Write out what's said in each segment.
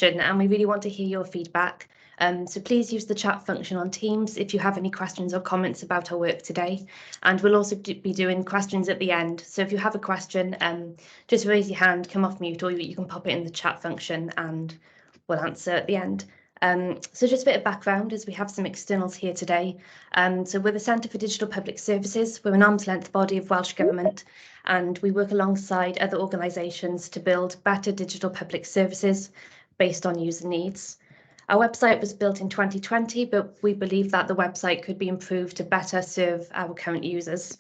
and we really want to hear your feedback. So please use the chat function on Teams if you have any questions or comments about our work today. And we'll also be doing questions at the end. So if you have a question, just raise your hand, come off mute, or you can pop it in the chat function and we'll answer at the end. So just a bit of background, as we have some externals here today. So we're the Centre for Digital Public Services. We're an arm's length body of Welsh Government, and we work alongside other organisations to build better digital public services based on user needs. Our website was built in 2020, but we believe that the website could be improved to better serve our current users.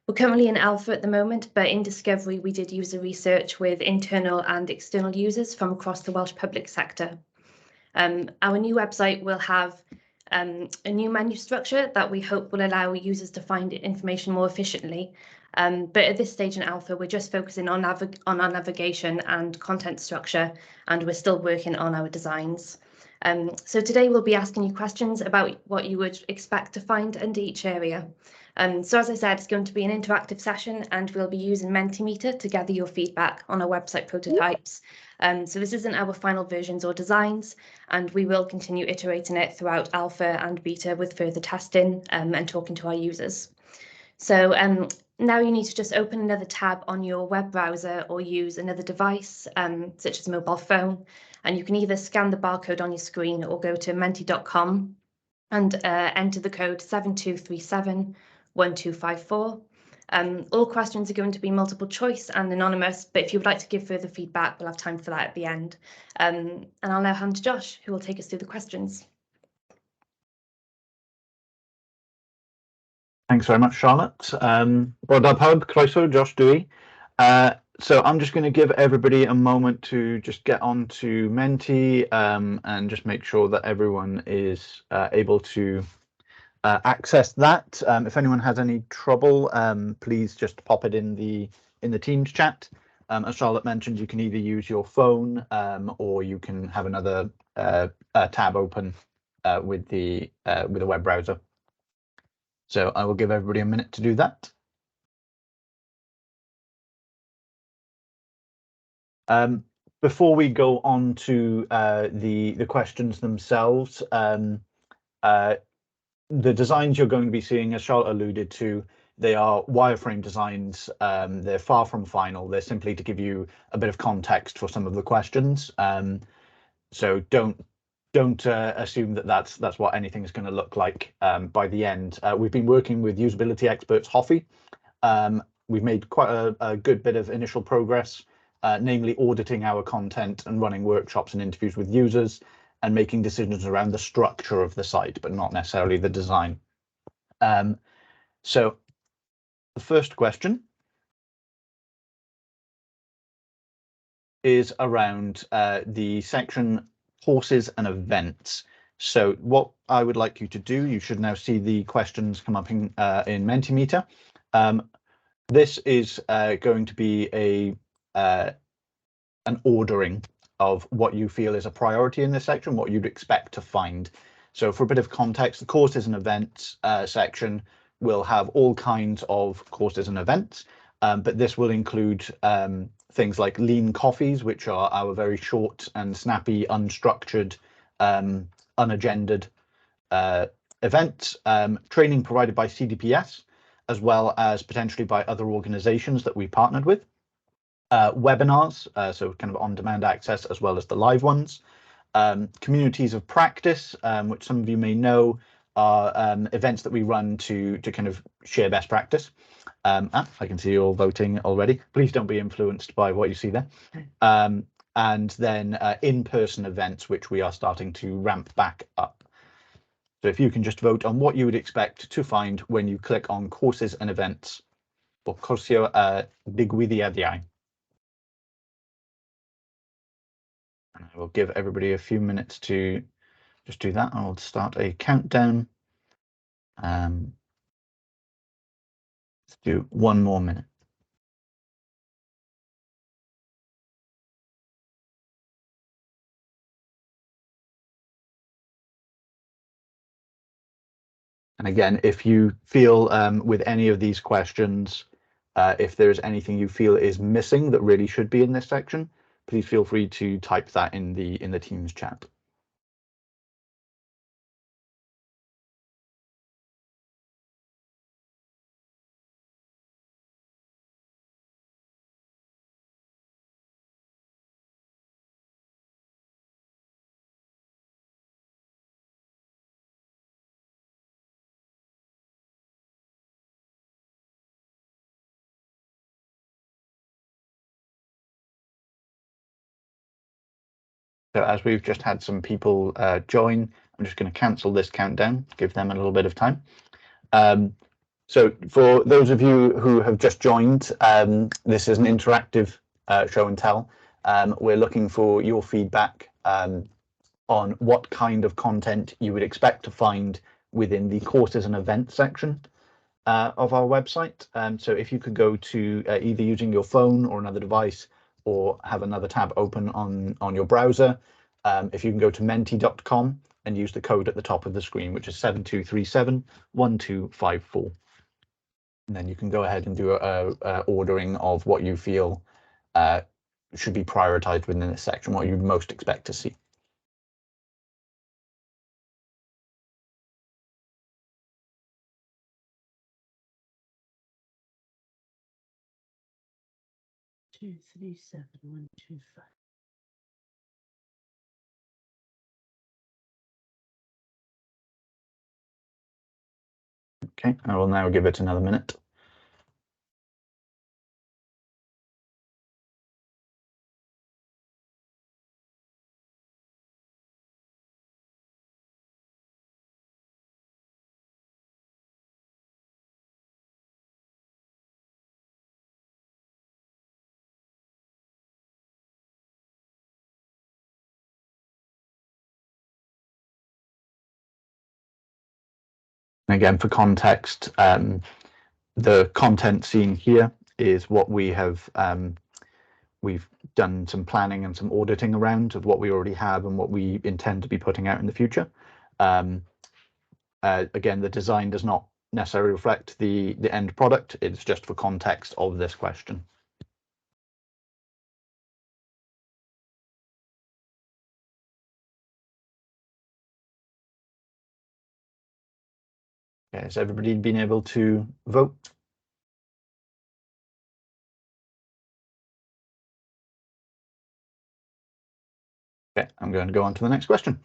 We're currently in alpha at the moment, but in discovery, we did user research with internal and external users from across the Welsh public sector. Our new website will have a new menu structure that we hope will allow users to find information more efficiently. But at this stage in alpha, we're just focusing on our navigation and content structure, and we're still working on our designs. So today we'll be asking you questions about what you would expect to find under each area. So as I said, it's going to be an interactive session, and we'll be using Mentimeter to gather your feedback on our website prototypes. So this isn't our final versions or designs, and we will continue iterating it throughout alpha and beta with further testing and talking to our users. So now you need to just open another tab on your web browser or use another device, such as a mobile phone, and you can either scan the barcode on your screen or go to menti.com and enter the code 72371254. All questions are going to be multiple choice and anonymous, but if you would like to give further feedback, we'll have time for that at the end. And I'll now hand to Josh, who will take us through the questions. Thanks very much, Charlotte. Well, pawb, croeso, Josh Dewey. So I'm just going to give everybody a moment to just get onto Menti and just make sure that everyone is able to access that. If anyone has any trouble, please just pop it in the Teams chat. As Charlotte mentioned, you can either use your phone or you can have another tab open with the web browser. So I will give everybody a minute to do that. Before we go on to the questions themselves, the designs you're going to be seeing, as Charlotte alluded to, they are wireframe designs. They're far from final. They're simply to give you a bit of context for some of the questions. So don't assume that that's what anything is going to look like by the end. We've been working with usability experts Hoffi. We've made quite a good bit of initial progress, namely auditing our content and running workshops and interviews with users and making decisions around the structure of the site, but not necessarily the design. So the first question is around the section courses and events. So what I would like you to do, you should now see the questions come up in Mentimeter. This is going to be an ordering of what you feel is a priority in this section, what you'd expect to find. So for a bit of context, the courses and events section will have all kinds of courses and events, but this will include things like lean coffees, which are our very short and snappy, unstructured, unagendered events, training provided by CDPS, as well as potentially by other organizations that we partnered with. Webinars, so kind of on-demand access, as well as the live ones. Communities of practice, which some of you may know are events that we run to kind of share best practice. I can see you all voting already. Please don't be influenced by what you see there. And then in-person events, which we are starting to ramp back up. So if you can just vote on what you would expect to find when you click on courses and events for Gweithio Digidol. And I will give everybody a few minutes to just do that. I will start a countdown. Let's do one more minute. And again, if you feel with any of these questions, if there is anything you feel is missing that really should be in this section, please feel free to type that in the Teams chat. So as we've just had some people join, I'm just going to cancel this countdown, give them a little bit of time. So for those of you who have just joined, this is an interactive show and tell. We're looking for your feedback on what kind of content you would expect to find within the courses and events section of our website. So if you could go to either using your phone or another device, or have another tab open on your browser, if you can go to menti.com and use the code at the top of the screen, which is 72371254. And then you can go ahead and do a ordering of what you feel should be prioritized within this section, what you'd most expect to see. Two, three, 7, 1, 2, 5. Okay, I will now give it another minute. And again, for context, the content seen here is what we have. We've done some planning and some auditing around of what we already have and what we intend to be putting out in the future. Again, the design does not necessarily reflect the end product. It's just for context of this question. Okay, has everybody been able to vote? Okay, I'm going to go on to the next question.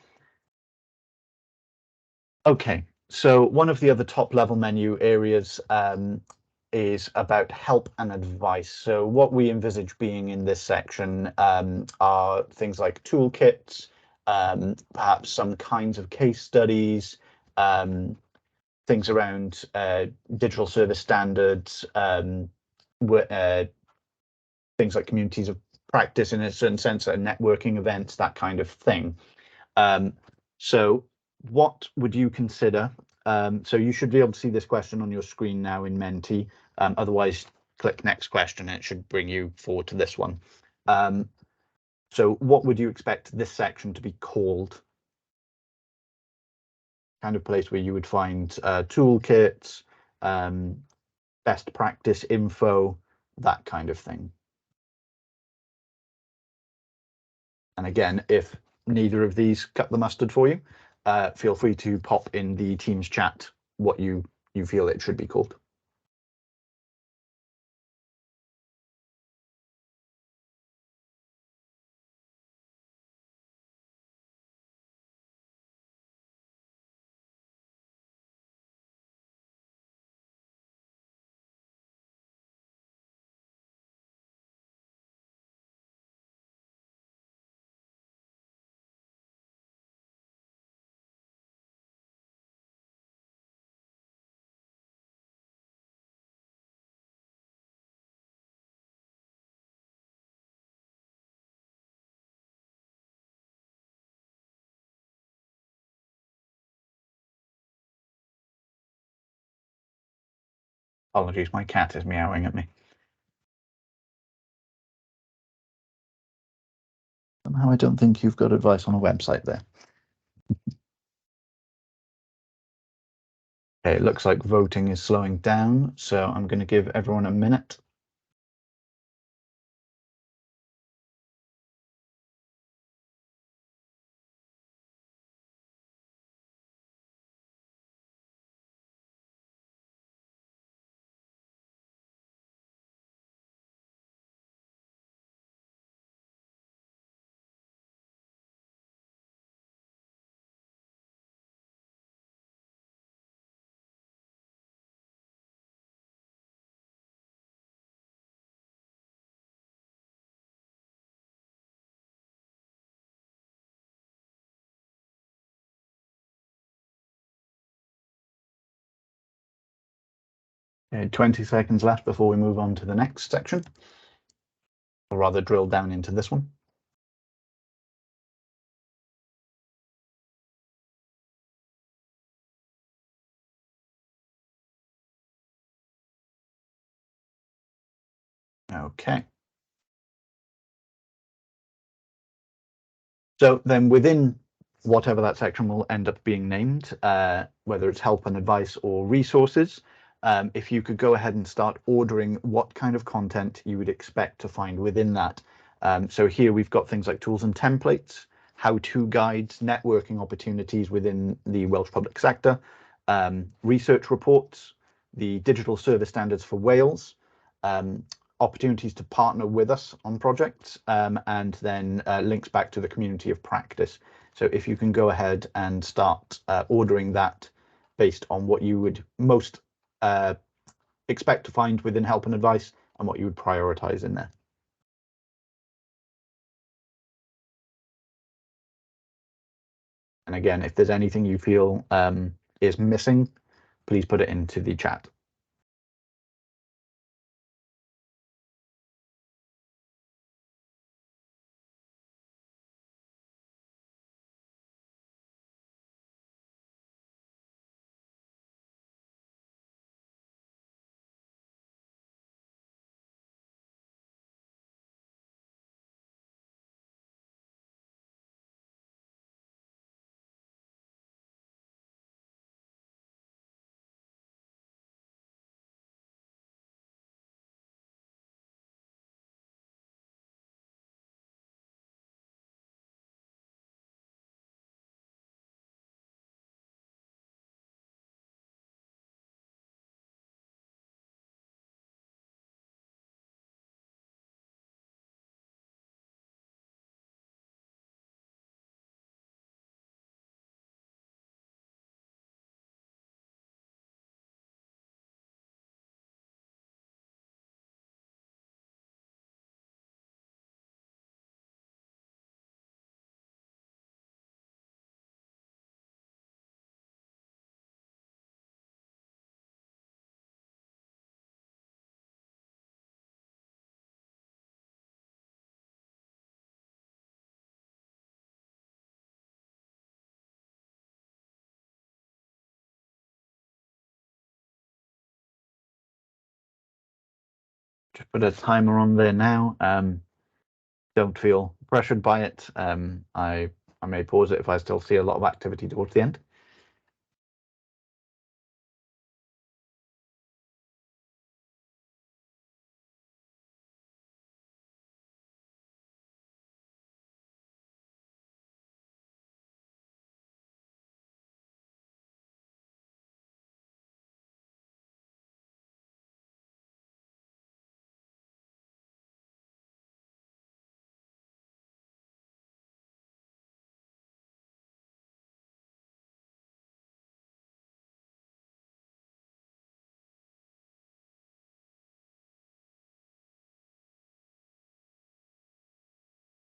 Okay, so one of the other top level menu areas is about help and advice. So what we envisage being in this section are things like toolkits, perhaps some kinds of case studies, things around digital service standards, things like communities of practice in a certain sense, networking events, that kind of thing. So what would you consider? So you should be able to see this question on your screen now in Menti. Otherwise, click next question and it should bring you forward to this one. So what would you expect this section to be called? Kind of place where you would find toolkits, best practice info, that kind of thing. And again, if neither of these cut the mustard for you, feel free to pop in the Teams chat what you feel it should be called. Apologies, my cat is meowing at me. Somehow I don't think you've got advice on a website there. Okay, it looks like voting is slowing down, so I'm going to give everyone a minute. Okay, 20 seconds left before we move on to the next section, or rather drill down into this one. Okay. So then within whatever that section will end up being named, whether it's help and advice or resources, if you could go ahead and start ordering what kind of content you would expect to find within that. So here we've got things like tools and templates, how-to guides, networking opportunities within the Welsh public sector, research reports, the digital service standards for Wales, opportunities to partner with us on projects, and then links back to the community of practice. So if you can go ahead and start ordering that based on what you would most expect to find within help and advice and what you would prioritize in there. And again, if there's anything you feel is missing, please put it into the chat. Just put a timer on there now. Don't feel pressured by it. I may pause it if I still see a lot of activity towards the end.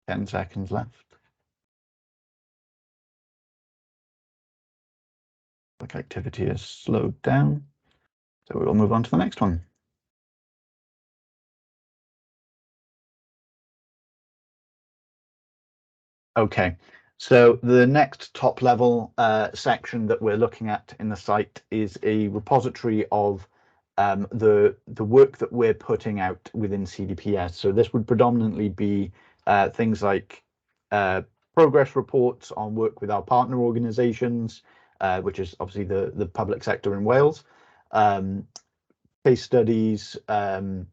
Ten seconds left. Like activity has slowed down, so we'll move on to the next one. Okay, so the next top level section that we're looking at in the site is a repository of the work that we're putting out within CDPS. So this would predominantly be things like progress reports on work with our partner organisations, which is obviously the public sector in Wales, case studies, all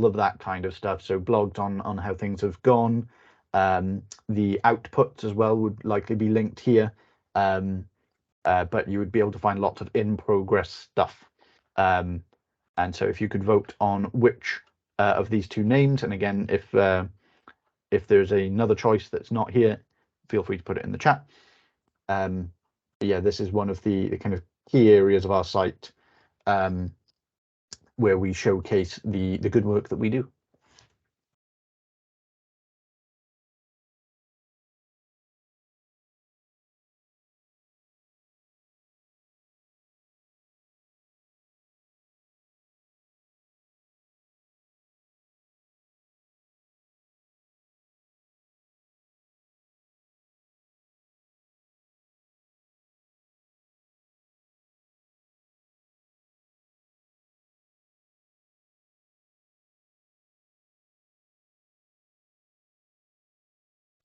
of that kind of stuff. So blogs on how things have gone. The outputs as well would likely be linked here, but you would be able to find lots of in-progress stuff. And so if you could vote on which of these two names, and again, if there's another choice that's not here, feel free to put it in the chat. Yeah, this is one of the kind of key areas of our site where we showcase the good work that we do.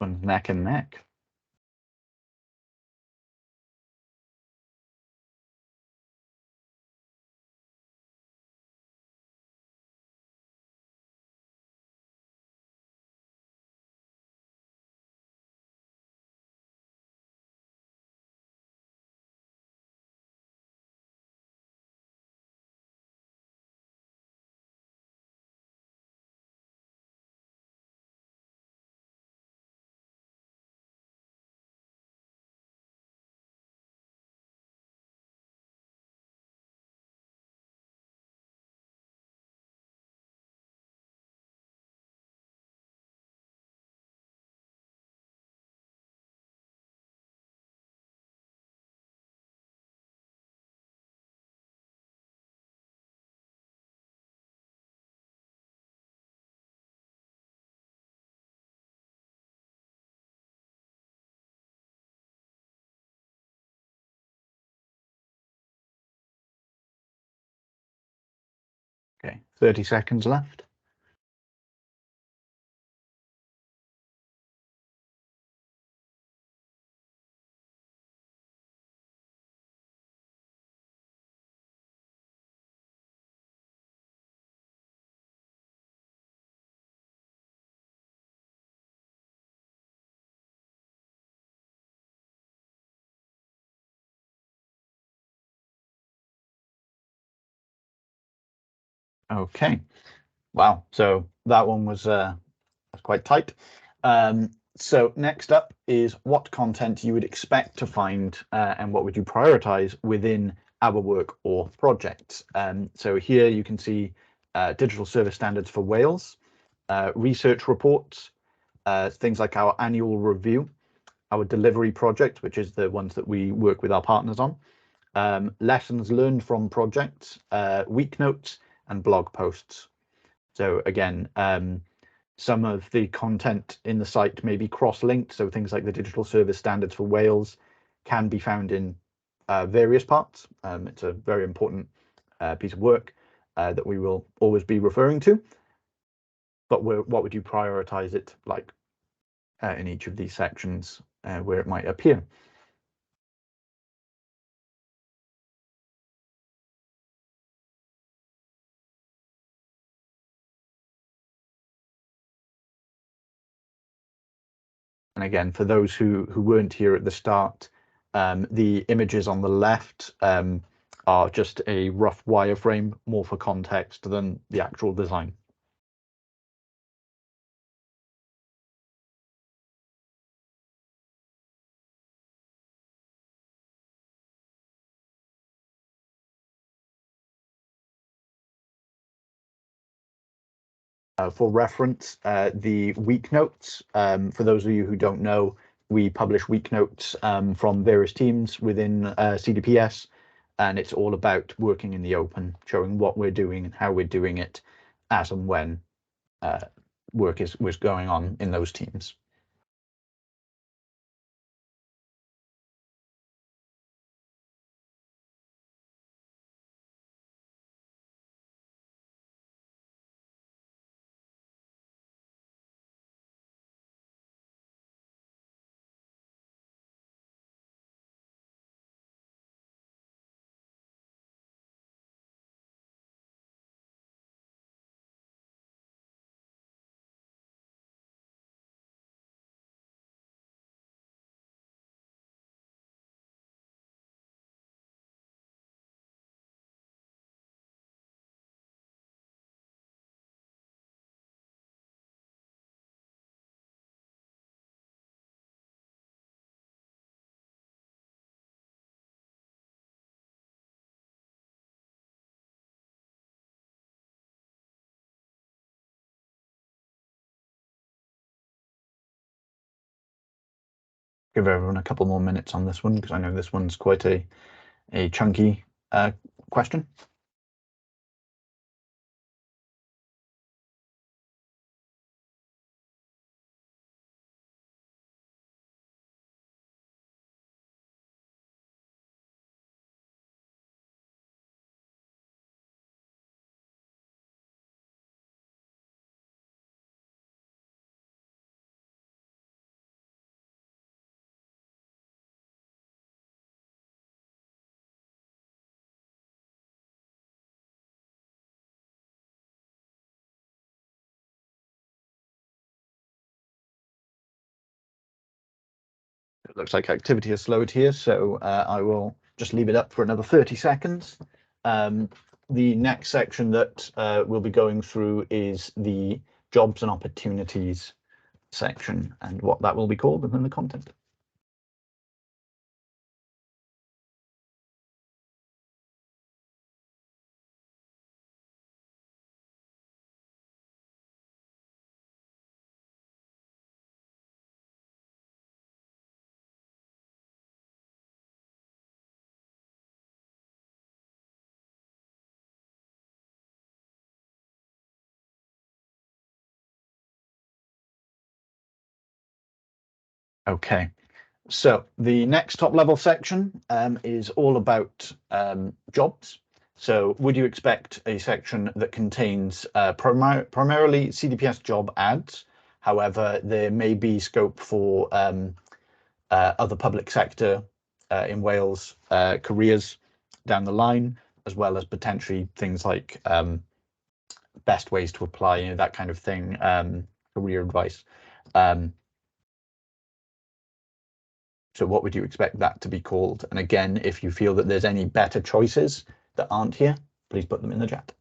One's neck and neck. Okay, 30 seconds left. Okay, wow. So that one was quite tight. So next up is what content you would expect to find and what would you prioritize within our work or projects. So here you can see digital service standards for Wales, research reports, things like our annual review, our delivery project, which is the ones that we work with our partners on, lessons learned from projects, week notes, and blog posts. So again, some of the content in the site may be cross-linked, so things like the digital service standards for Wales can be found in various parts. It's a very important piece of work that we will always be referring to. But what would you prioritize it like in each of these sections where it might appear? And again, for those who weren't here at the start, the images on the left are just a rough wireframe, more for context than the actual design. For reference, the week notes, for those of you who don't know, we publish week notes from various teams within CDPS, and it's all about working in the open, showing what we're doing and how we're doing it as and when work was going on in those teams. Give everyone a couple more minutes on this one because I know this one's quite a chunky question. It looks like activity has slowed here, so I will just leave it up for another 30 seconds. The next section that we'll be going through is the jobs and opportunities section, and what that will be called within the content. Okay, so the next top level section is all about jobs. So would you expect a section that contains primarily CDPS job ads? However, there may be scope for other public sector in Wales careers down the line, as well as potentially things like best ways to apply, you know, that kind of thing, career advice. So what would you expect that to be called? And again, if you feel that there's any better choices that aren't here, please put them in the chat.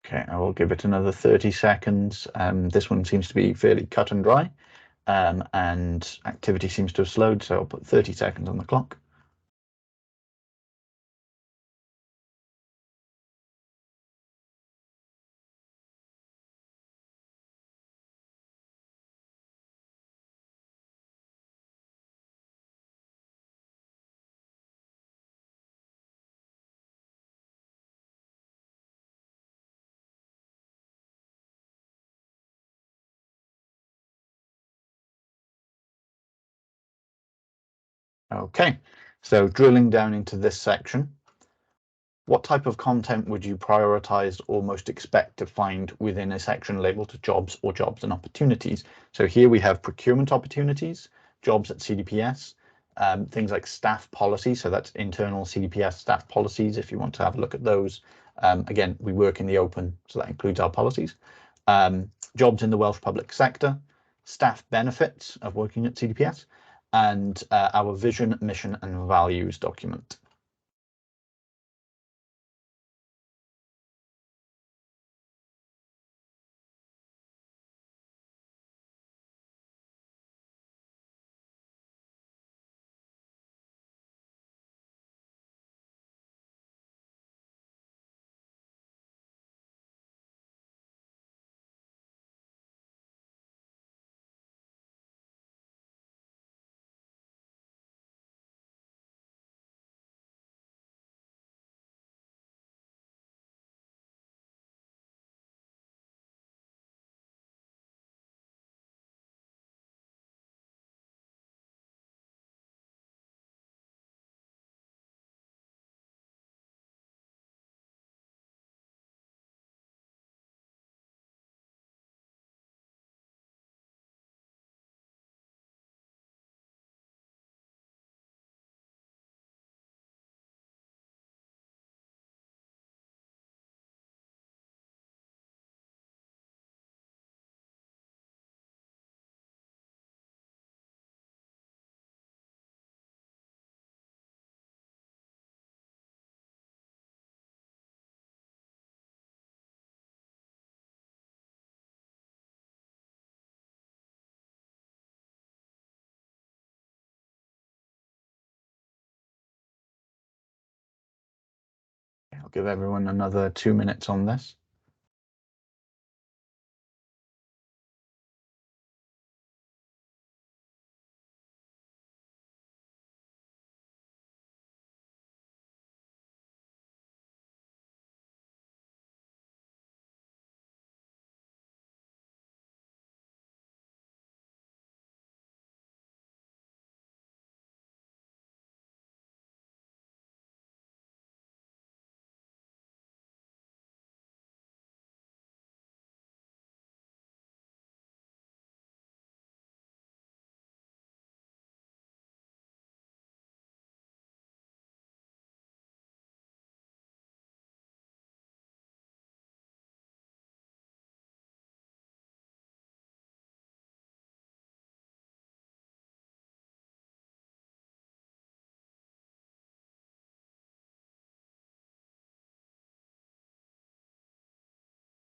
Okay, I will give it another 30 seconds. This one seems to be fairly cut and dry, and activity seems to have slowed, so I'll put 30 seconds on the clock. Okay, so drilling down into this section, what type of content would you prioritize or most expect to find within a section labeled jobs or jobs and opportunities? So here we have procurement opportunities, jobs at CDPS, things like staff policy. So that's internal CDPS staff policies, if you want to have a look at those. Again, we work in the open, so that includes our policies. Jobs in the Welsh public sector, staff benefits of working at CDPS, and our vision, mission and values document. give everyone another 2 minutes on this.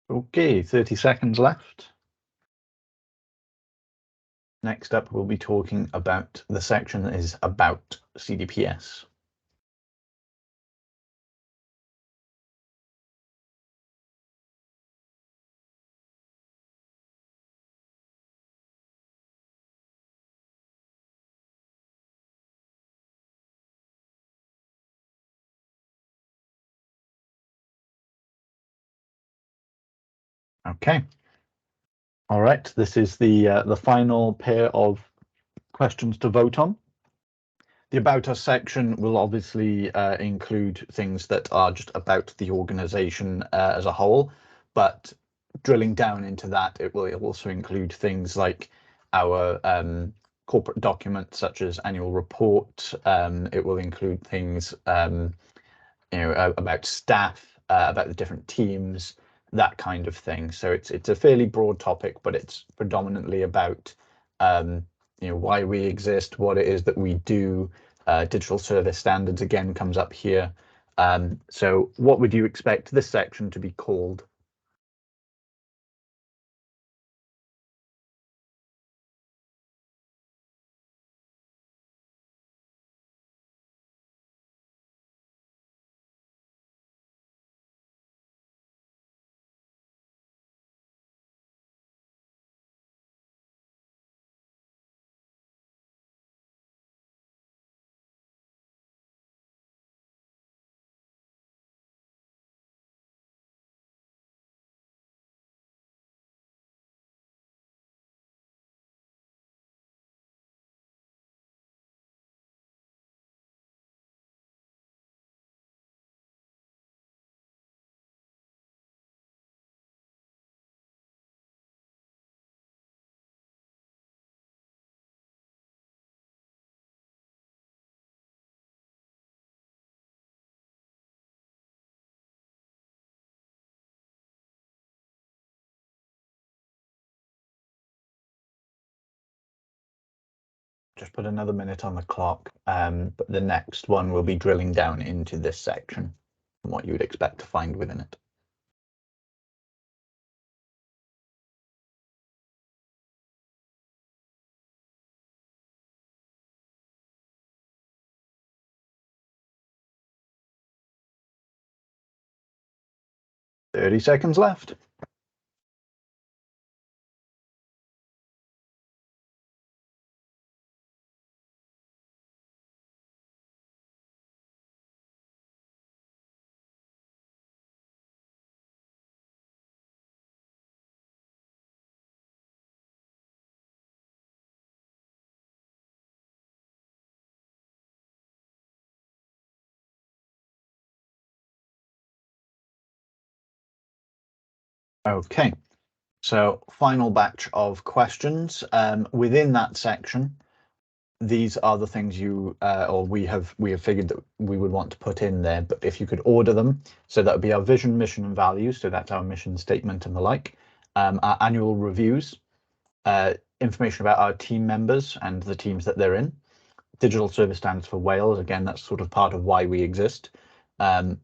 Okay, 30 seconds left. Next up, we'll be talking about the section that is about CDPS. Okay. All right, this is the final pair of questions to vote on. The About Us section will obviously include things that are just about the organisation as a whole, but drilling down into that, it will also include things like our corporate documents, such as annual report. It will include things about staff, about the different teams, that kind of thing. So it's a fairly broad topic, but it's predominantly about why we exist, what it is that we do. Digital service standards again comes up here. So what would you expect this section to be called? Just put another minute on the clock, but the next one will be drilling down into this section and what you would expect to find within it. Thirty seconds left. Okay, so final batch of questions. Within that section, these are the things you or we have figured that we would want to put in there, but if you could order them, so that would be our vision, mission and values, so that's our mission statement and the like, our annual reviews, information about our team members and the teams that they're in, digital service standards for Wales, again that's sort of part of why we exist,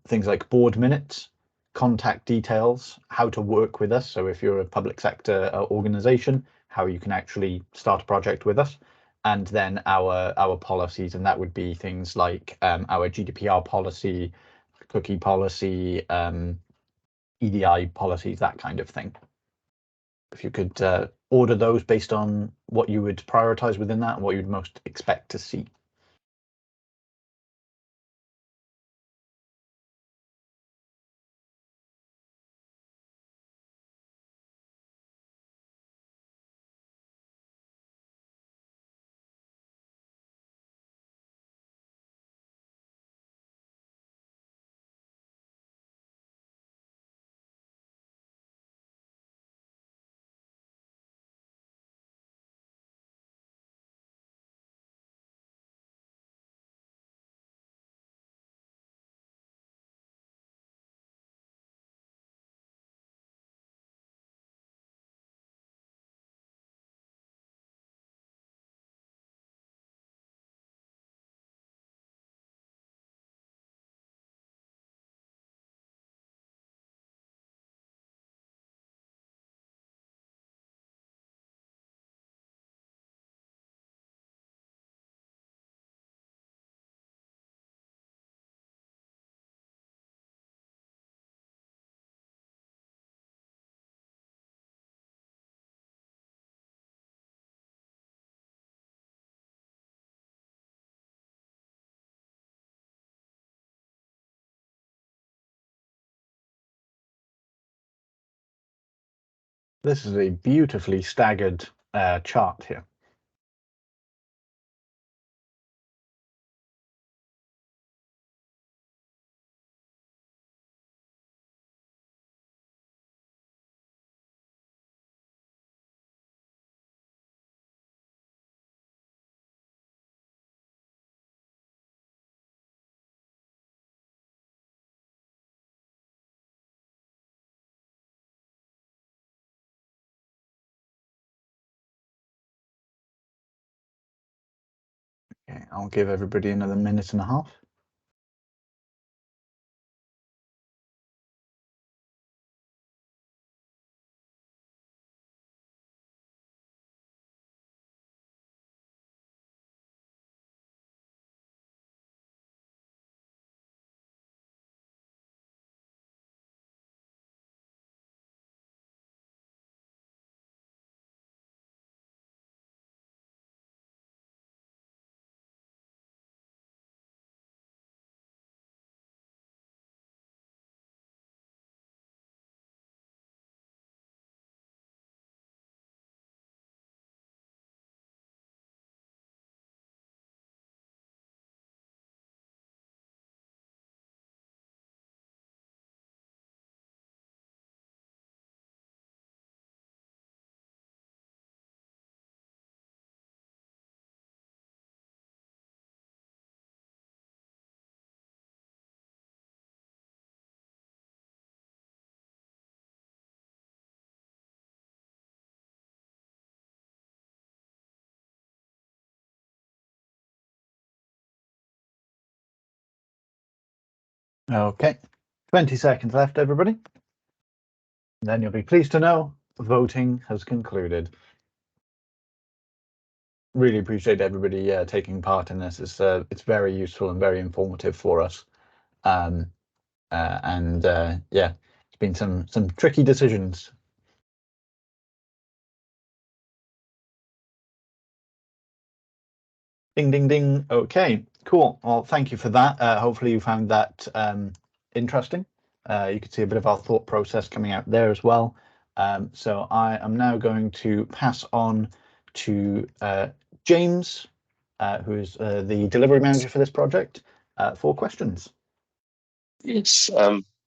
things like board minutes, contact details, how to work with us, so if you're a public sector organisation, how you can actually start a project with us, and then our policies, and that would be things like our GDPR policy, cookie policy, EDI policies, that kind of thing. If you could order those based on what you would prioritize within that and what you'd most expect to see. This is a beautifully staggered chart here. Okay, I'll give everybody another minute and a half. Okay, 20 seconds left, everybody. Then you'll be pleased to know voting has concluded. Really appreciate everybody taking part in this. It's very useful and very informative for us. Yeah, it's been some tricky decisions. Ding, ding, ding. Okay, cool. Well, thank you for that. Hopefully you found that interesting. You could see a bit of our thought process coming out there as well. So I am now going to pass on to James, who is the delivery manager for this project, for questions. Yes,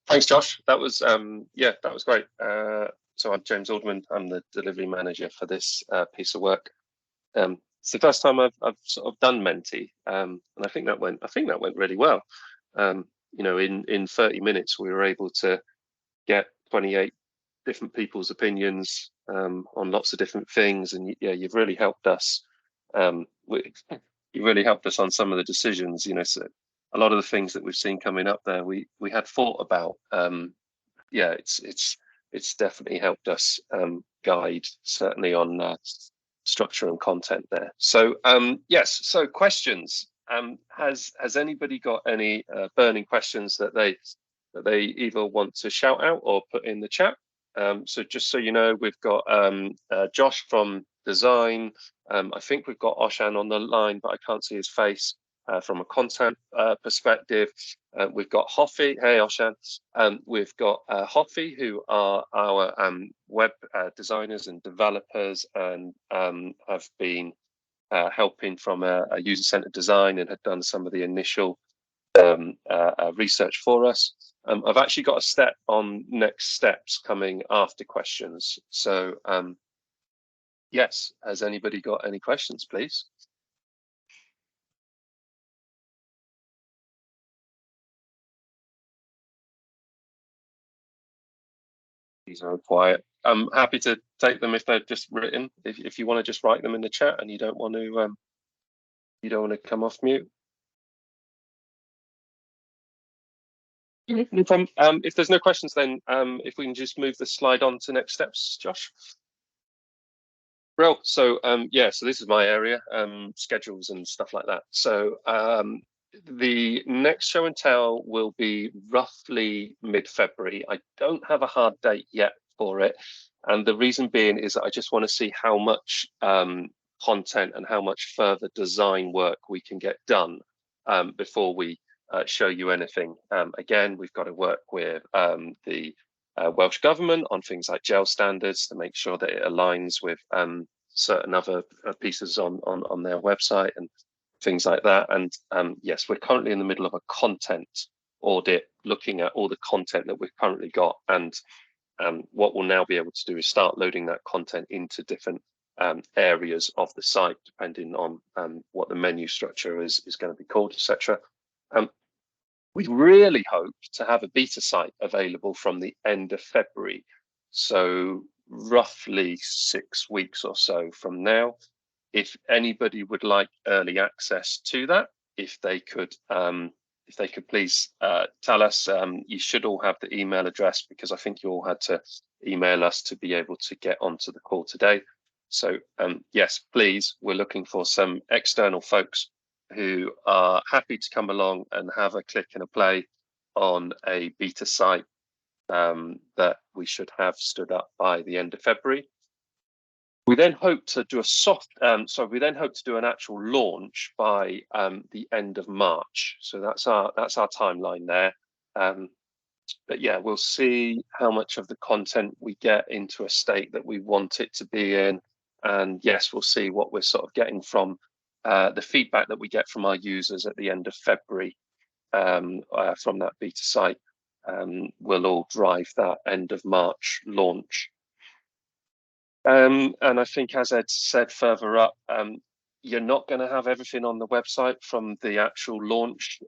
thanks, Josh. That was that was great. So I'm James Alderman. I'm the delivery manager for this piece of work. It's the first time I've sort of done Menti, and I think that went really well. In 30 minutes we were able to get 28 different people's opinions on lots of different things, and you've really helped us. You really helped us on some of the decisions. So a lot of the things that we've seen coming up there, we had thought about. It's definitely helped us guide, certainly on structure and content there. So yes, so questions. has anybody got any burning questions that they either want to shout out or put in the chat? So just so you know, we've got Josh from design. I think we've got Oshan on the line, but I can't see his face from a content perspective. We've got Hoffy. Hey, Oshan. We've got Hoffy, who are our web designers and developers, and have been helping from a user-centered design and had done some of the initial research for us. I've actually got a step on next steps coming after questions. So yes, has anybody got any questions, please? These are quiet. I'm happy to take them if they're just written. If you want to just write them in the chat and you don't want to come off mute. No problem. If there's no questions, then if we can just move the slide on to next steps, Josh. Well, so yeah, so this is my area, schedules and stuff like that. So the next show and tell will be roughly mid-February. I don't have a hard date yet for it, and the reason being is that I just want to see how much content and how much further design work we can get done before we show you anything. Again, we've got to work with the Welsh Government on things like GEL standards to make sure that it aligns with certain other pieces on their website and things like that. And yes, we're currently in the middle of a content audit, looking at all the content that we've currently got. And what we'll now be able to do is start loading that content into different areas of the site, depending on what the menu structure is going to be called, etc. We really hope to have a beta site available from the end of February, so roughly 6 weeks or so from now. If anybody would like early access to that, if they could please tell us. You should all have the email address, because I think you all had to email us to be able to get onto the call today. So yes, please, we're looking for some external folks who are happy to come along and have a click and a play on a beta site that we should have stood up by the end of February. We then hope to do we then hope to do an actual launch by the end of March. So that's our timeline there. But yeah, we'll see how much of the content we get into a state that we want it to be in. And yes, we'll see what we're sort of getting from the feedback that we get from our users at the end of February from that beta site. Will all drive that end of March launch. And I think, as Ed said further up, you're not going to have everything on the website from the actual launch.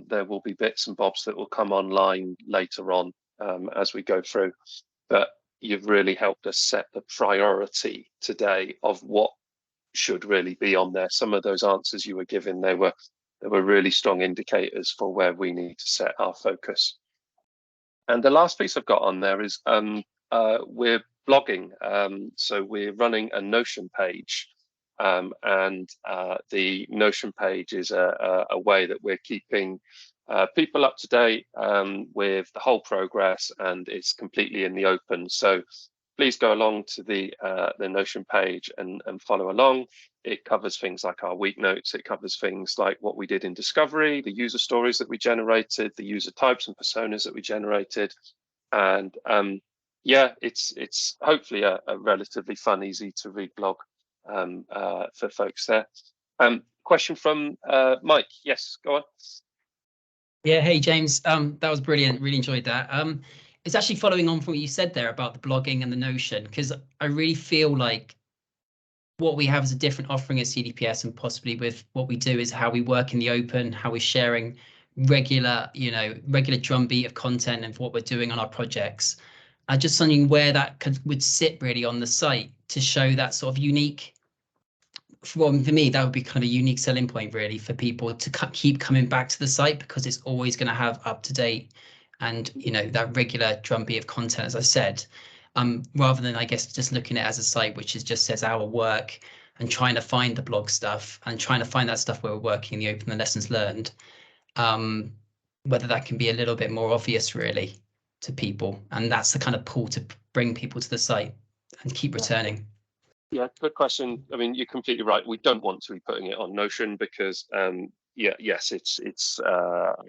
There will be bits and bobs that will come online later on as we go through. But you've really helped us set the priority today of what should really be on there. Some of those answers you were giving, they were really strong indicators for where we need to set our focus. And the last piece I've got on there is we're blogging. So we're running a Notion page, and the Notion page is a way that we're keeping people up to date with the whole progress, and it's completely in the open. So please go along to the Notion page and follow along. It covers things like our week notes. It covers things like what we did in discovery, the user stories that we generated, the user types and personas that we generated. And yeah, it's hopefully a relatively fun, easy to read blog for folks there. Question from Mike. Yes, go on. Yeah, hey James, that was brilliant. Really enjoyed that. It's actually following on from what you said there about the blogging and the Notion, because I really feel like what we have is a different offering at CDPS, and possibly with what we do is how we work in the open, how we're sharing regular drumbeat of content and what we're doing on our projects. Just something where that would sit really on the site to show that sort of unique. For me, that would be kind of a unique selling point really for people to keep coming back to the site, because it's always going to have up to date and that regular drumbeat of content, as I said, rather than I guess just looking at it as a site which is just says our work and trying to find the blog stuff and trying to find that stuff where we're working in the open, the lessons learned, whether that can be a little bit more obvious really to people, and that's the kind of pull to bring people to the site and keep returning. Yeah, good question. I mean, you're completely right. We don't want to be putting it on Notion because, yes, it's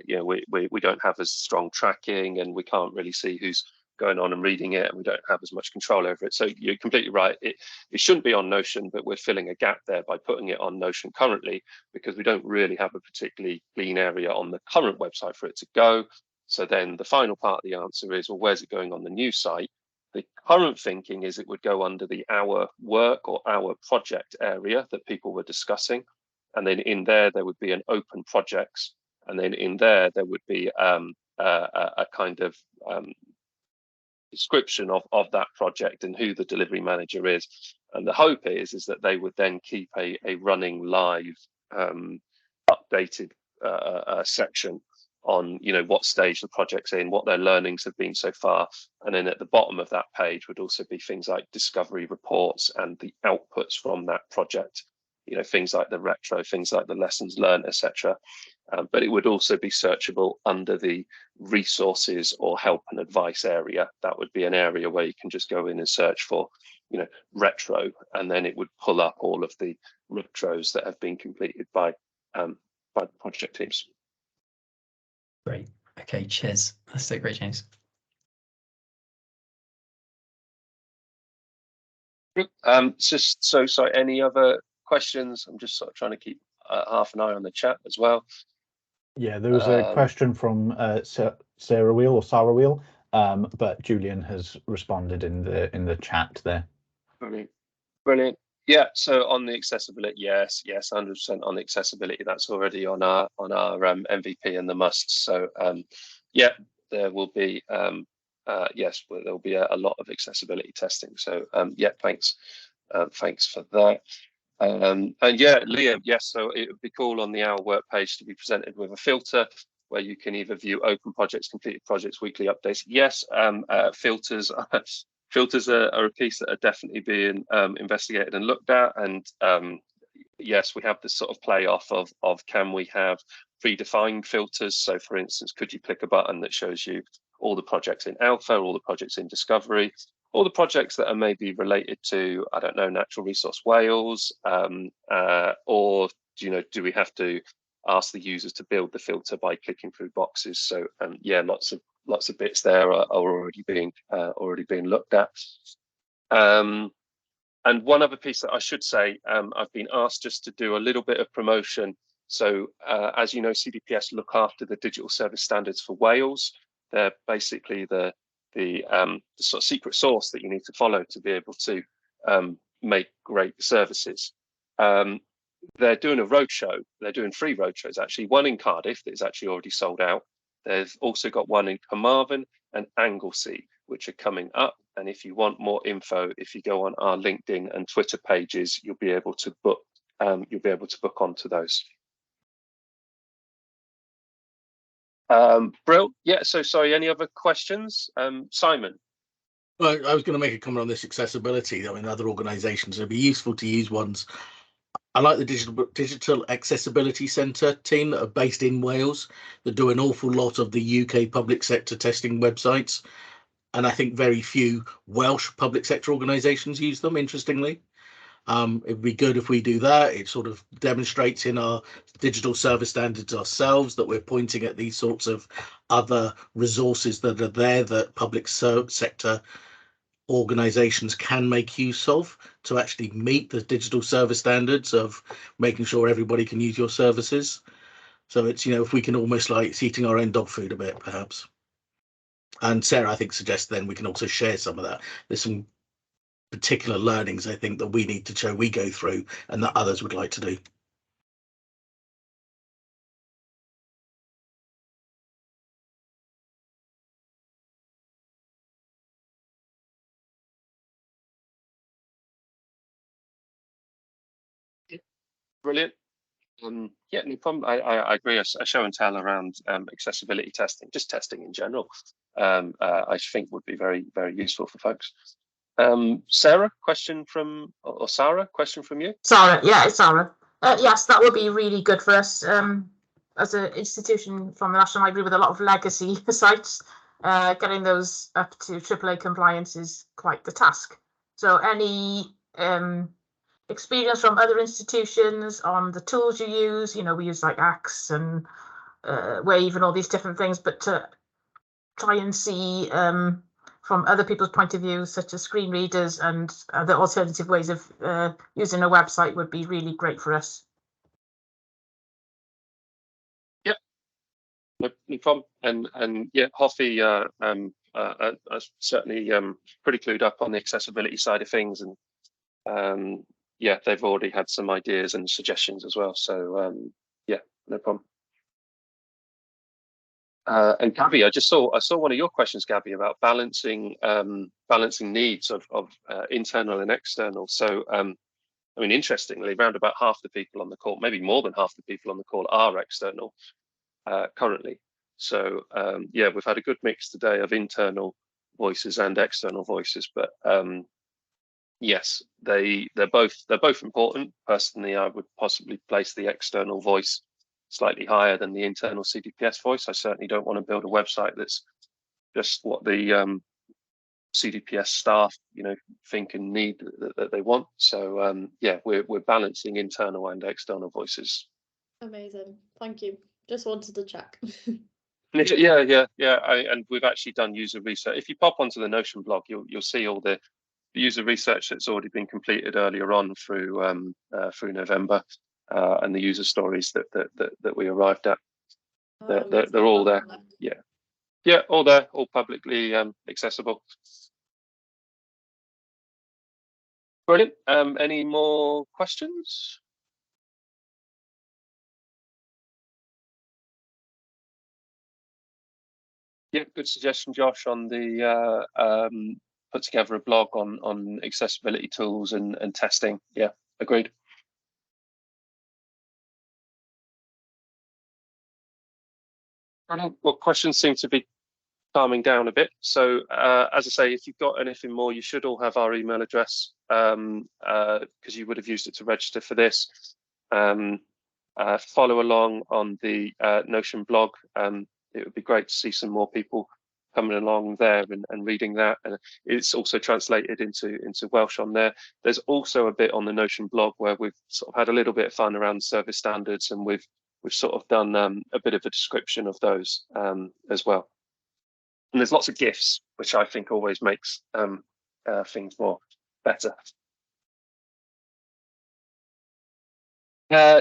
we don't have as strong tracking, and we can't really see who's going on and reading it, and we don't have as much control over it. So you're completely right. It shouldn't be on Notion, but we're filling a gap there by putting it on Notion currently because we don't really have a particularly clean area on the current website for it to go. So then the final part of the answer is, well, where's it going on the new site? The current thinking is it would go under the our work or our project area that people were discussing. And then in there would be an open projects. And then in there would be a kind of description of that project and who the delivery manager is. And the hope is that they would then keep a running live updated section on what stage the project's in, what their learnings have been so far. And then at the bottom of that page would also be things like discovery reports and the outputs from that project, things like the retro, things like the lessons learned, etc. But it would also be searchable under the resources or help and advice area. That would be an area where you can just go in and search for retro, and then it would pull up all of the retros that have been completed by the project teams. Great. Okay, cheers. That's so great, James. Sorry, any other questions? I'm just sort of trying to keep half an eye on the chat as well. Yeah, there was a question from Sarah Wheel, but Julian has responded in the chat there. Brilliant. Yeah, so on the accessibility, yes, 100% on the accessibility. That's already on our MVP and the musts. So yeah, there will be yes, there will be a lot of accessibility testing. So yeah, thanks for that. And yeah, Liam, yes, so it would be cool on the Our Work page to be presented with a filter where you can either view open projects, completed projects, weekly updates. Yes, filters. Filters are a piece that are definitely being investigated and looked at, and yes, we have this sort of play off of can we have predefined filters? So, for instance, could you click a button that shows you all the projects in alpha, all the projects in discovery, all the projects that are maybe related to, I don't know, Natural Resource Wales, or do we have to ask the users to build the filter by clicking through boxes? So yeah, lots of bits there are already being looked at. And one other piece that I should say, I've been asked just to do a little bit of promotion. So as you know, CDPS look after the digital service standards for Wales. They're basically the sort of secret sauce that you need to follow to be able to make great services. They're doing a roadshow. They're doing 3 roadshows, actually. One in Cardiff that is actually already sold out. They've also got one in Carmarthen and Anglesey, which are coming up. And if you want more info, if you go on our LinkedIn and Twitter pages, you'll be able to book. Onto those. Brill. Yeah. So sorry. Any other questions, Simon? Well, I was going to make a comment on this accessibility. I mean, other organisations, it'd be useful to use ones. I like the Digital Accessibility Centre team that are based in Wales that do an awful lot of the UK public sector testing websites. And I think very few Welsh public sector organisations use them, interestingly. It'd be good if we do that. It sort of demonstrates in our digital service standards ourselves that we're pointing at these sorts of other resources that are there that public sector organizations can make use of to actually meet the digital service standards of making sure everybody can use your services. So it's, if we can almost like it's eating our own dog food a bit, perhaps. And Sarah, I think, suggests then we can also share some of that. There's some particular learnings, I think, that we need to show we go through and that others would like to do. Brilliant. Yeah, no problem. I agree. A show and tell around accessibility testing, just testing in general, I think would be very, very useful for folks. Sarah, question from, or Sarah, question from you? Sarah, yeah, it's Sarah. Yes, that would be really good for us as an institution from the National Library with a lot of legacy sites. Getting those up to AAA compliance is quite the task. So any experience from other institutions on the tools you use, you know, we use like Axe and Wave and all these different things, but to try and see from other people's point of view, such as screen readers and other alternative ways of using a website would be really great for us. Yep, no problem. And yeah, Hoffy certainly pretty clued up on the accessibility side of things, and yeah, they've already had some ideas and suggestions as well. So yeah, no problem. And Gabby, I saw one of your questions, Gabby, about balancing needs of internal and external. So I mean, interestingly, around about half the people on the call, maybe more than half the people on the call, are external currently. So yeah, we've had a good mix today of internal voices and external voices, but yes, they're both important. Personally, I would possibly place the external voice slightly higher than the internal CDPS voice. I certainly don't want to build a website that's just what the CDPS staff, you know, think and need that they want. So yeah, we're balancing internal and external voices. Amazing, thank you. Just wanted to check. Yeah. And we've actually done user research. If you pop onto the Notion blog, you'll see all the user research that's already been completed earlier on through November. And the user stories that we arrived at, they're all there. Yeah, all there, all publicly accessible. Brilliant. Any more questions? Yeah, good suggestion, Josh, on the put together a blog on accessibility tools and testing. Yeah, agreed. Well, questions seem to be calming down a bit. So as I say, if you've got anything more, you should all have our email address because you would have used it to register for this. Follow along on the Notion blog. It would be great to see some more people coming along there and reading that. And it's also translated into Welsh on there. There's also a bit on the Notion blog where we've sort of had a little bit of fun around service standards, and we've sort of done a bit of a description of those as well. And there's lots of GIFs, which I think always makes things more better.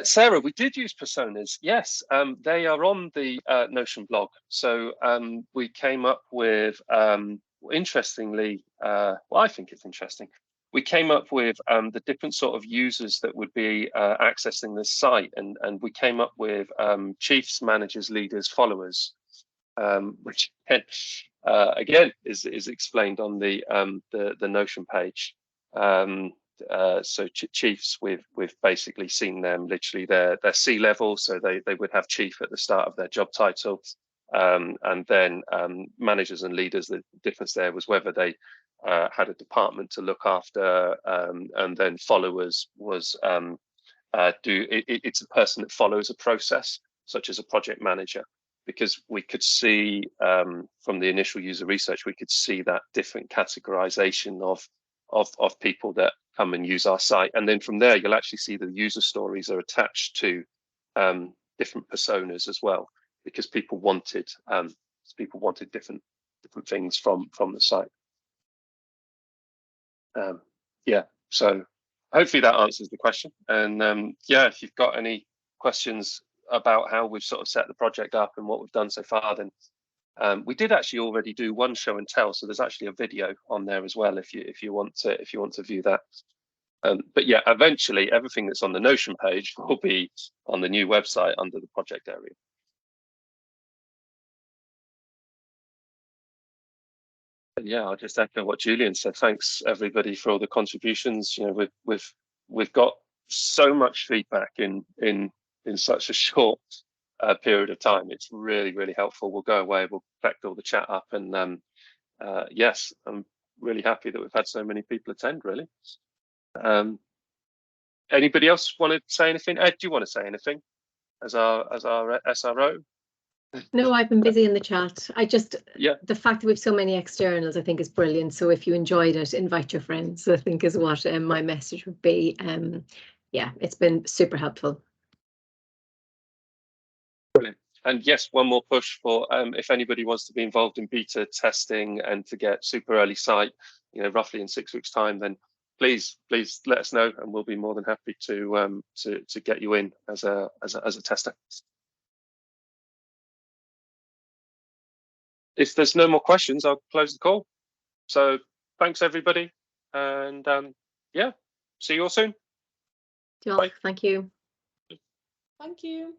Sarah, we did use personas. Yes, they are on the Notion blog. So we came up with, interestingly, well, I think it's interesting. We came up with the different sort of users that would be accessing this site, and we came up with chiefs, managers, leaders, followers, which again is explained on the Notion page. So chiefs, we've basically seen them literally their C-level, so they would have chief at the start of their job title, and then managers and leaders. The difference there was whether they had a department to look after, and then followers was it's a person that follows a process, such as a project manager, because we could see from the initial user research, we could see that different categorization of people that come and use our site. And then from there, you'll actually see the user stories are attached to different personas as well, because people wanted different things from the site. Yeah, so hopefully that answers the question. And yeah, if you've got any questions about how we've sort of set the project up and what we've done so far, then we did actually already do one show and tell, so there's actually a video on there as well if you want to view that. But yeah, eventually everything that's on the Notion page will be on the new website under the project area. And yeah, I'll just echo what Julian said. Thanks everybody for all the contributions. You know, we've got so much feedback in such a short period of time. It's really helpful. We'll go away, we'll collect all the chat up, and yes, I'm really happy that we've had so many people attend, really. Anybody else want to say anything? Ed, do you want to say anything as our SRO? No, I've been busy in the chat. The fact that we have so many externals, I think, is brilliant. So if you enjoyed it, invite your friends, I think is what my message would be. Yeah, it's been super helpful. Brilliant. And yes, one more push for if anybody wants to be involved in beta testing and to get super early sight, roughly in 6 weeks' time, then please let us know, and we'll be more than happy to get you in as a tester. If there's no more questions, I'll close the call. So thanks everybody, and yeah, see you all soon. Thank you. Thank you.